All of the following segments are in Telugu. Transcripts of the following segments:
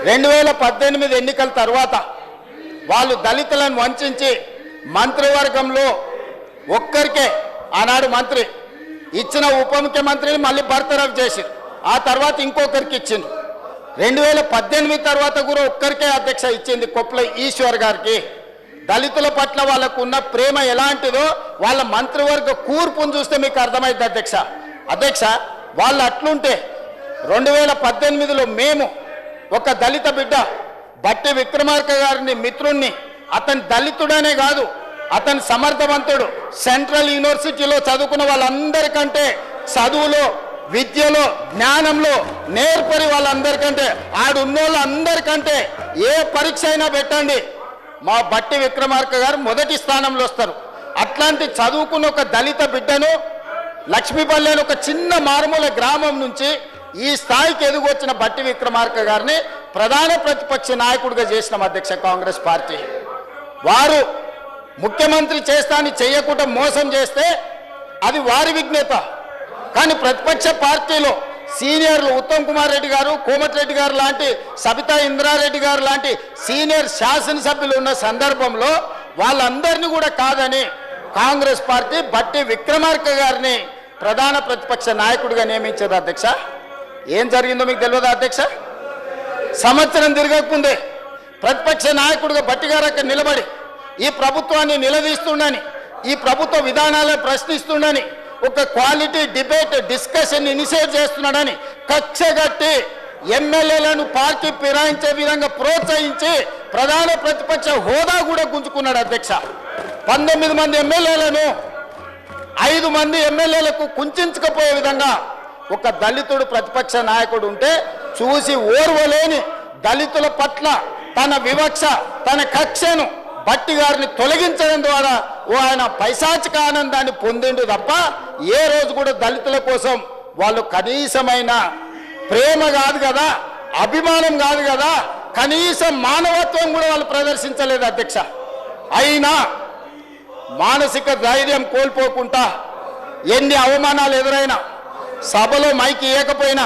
2018 ఎన్నికల తర్వాత వాళ్ళు దళితులను వంచి మంత్రివర్గంలో ఒక్కరికే ఆనాడు మంత్రి ఇచ్చిన ఉప ముఖ్యమంత్రిని మళ్ళీ బర్తరఫ్ చేశారు. ఆ తర్వాత ఇంకొకరికి ఇచ్చిండ్రు. 2018 తర్వాత కూడా ఒక్కరికే అధ్యక్ష ఇచ్చింది కొప్పుల ఈశ్వర్ గారికి. దళితుల పట్ల వాళ్ళకు ఉన్న ప్రేమ ఎలాంటిదో వాళ్ళ మంత్రివర్గ కూర్పును చూస్తే మీకు అర్థమైంది అధ్యక్ష. అధ్యక్ష వాళ్ళు అట్లుంటే 2018లో మేము ఒక దళిత బిడ్డ బట్టి విక్రమార్క గారిని మిత్రుణ్ణి, అతని దళితుడనే కాదు అతని సమర్థవంతుడు, సెంట్రల్ యూనివర్సిటీలో చదువుకున్న వాళ్ళందరికంటే చదువులో విద్యలో జ్ఞానంలో నేర్పరి వాళ్ళందరికంటే ఆడున్నోళ్ళందరికంటే ఏ పరీక్ష అయినా పెట్టండి మా బట్టి విక్రమార్క గారు మొదటి స్థానంలో వస్తారు. అట్లాంటి చదువుకున్న ఒక దళిత బిడ్డను లక్ష్మీపల్లి అని ఒక చిన్న మారుమూల గ్రామం నుంచి ఈ స్థాయికి ఎదుగొచ్చిన బట్టి విక్రమార్క గారిని ప్రధాన ప్రతిపక్ష నాయకుడిగా చేసిన అధ్యక్ష కాంగ్రెస్ పార్టీ. వారు ముఖ్యమంత్రి చేస్తానని చేయకుండా మోసం చేస్తే అది వారి విజ్ఞత. కానీ ప్రతిపక్ష పార్టీలో సీనియర్లు ఉత్తమ్ కుమార్ రెడ్డి గారు, కోమటిరెడ్డి గారు లాంటి, సబితా ఇంద్రారెడ్డి గారు లాంటి సీనియర్ శాసనసభ్యులు ఉన్న సందర్భంలో వాళ్ళందరినీ కూడా కాదని కాంగ్రెస్ పార్టీ బట్టి విక్రమార్క గారిని ప్రధాన ప్రతిపక్ష నాయకుడిగా నియమించారు అధ్యక్ష. ఏం జరిగిందో మీకు తెలియదా అధ్యక్ష? సంవత్సరం తిరగకముందే ప్రతిపక్ష నాయకుడిగా బట్టి గారు అక్కడ నిలబడి ఈ ప్రభుత్వాన్ని నిలదీస్తుండని, ఈ ప్రభుత్వ విధానాలను ప్రశ్నిస్తుండని, ఒక క్వాలిటీ డిబేట్ డిస్కషన్ ఇనిషియేట్ చేస్తున్నాడని కక్షగట్టి ఎమ్మెల్యేలను పార్టీ ఫిరాయించే విధంగా ప్రోత్సహించి ప్రధాన ప్రతిపక్ష హోదా కూడా గుంజుకున్నాడు అధ్యక్ష. 19 మంది ఎమ్మెల్యేలను 5 మంది ఎమ్మెల్యేలకు కుంచకపోయే విధంగా ఒక దళితుడు ప్రతిపక్ష నాయకుడు ఉంటే చూసి ఓర్వలేని దళితుల పట్ల తన వివక్ష తన కక్షను బట్టి గారిని తొలగించడం ద్వారా ఆయన పైశాచిక ఆనందాన్ని పొందిండు తప్ప ఏ రోజు కూడా దళితుల కోసం వాళ్ళు కనీసమైన ప్రేమ కాదు కదా, అభిమానం కాదు కదా, కనీసం మానవత్వం కూడా వాళ్ళు ప్రదర్శించలేదు అధ్యక్ష. అయినా మానసిక ధైర్యం కోల్పోకుండా ఎన్ని అవమానాలు ఎదురైనా, సభలో మైకి ఇవ్వకపోయినా,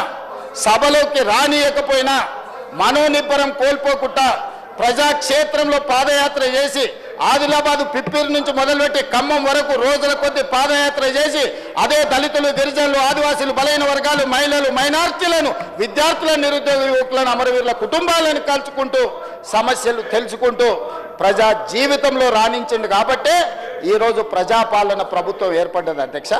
సభలోకి రానియకపోయినా మనోనిబ్బరం కోల్పోకుండా ప్రజాక్షేత్రంలో పాదయాత్ర చేసి ఆదిలాబాద్ పిప్పిరి నుంచి మొదలుపెట్టి ఖమ్మం వరకు రోజుల కొద్ది పాదయాత్ర చేసి అదే దళితులు, గిరిజనులు, ఆదివాసీలు, బలైన వర్గాలు, మహిళలు, మైనార్టీలను, విద్యార్థులను, నిరుద్యోగ యువకులను, అమరవీరుల కుటుంబాలను కలుసుకుంటూ సమస్యలు తెలుసుకుంటూ ప్రజా జీవితంలో రాణించింది కాబట్టే ఈరోజు ప్రజాపాలన ప్రభుత్వం ఏర్పడ్డది అధ్యక్ష.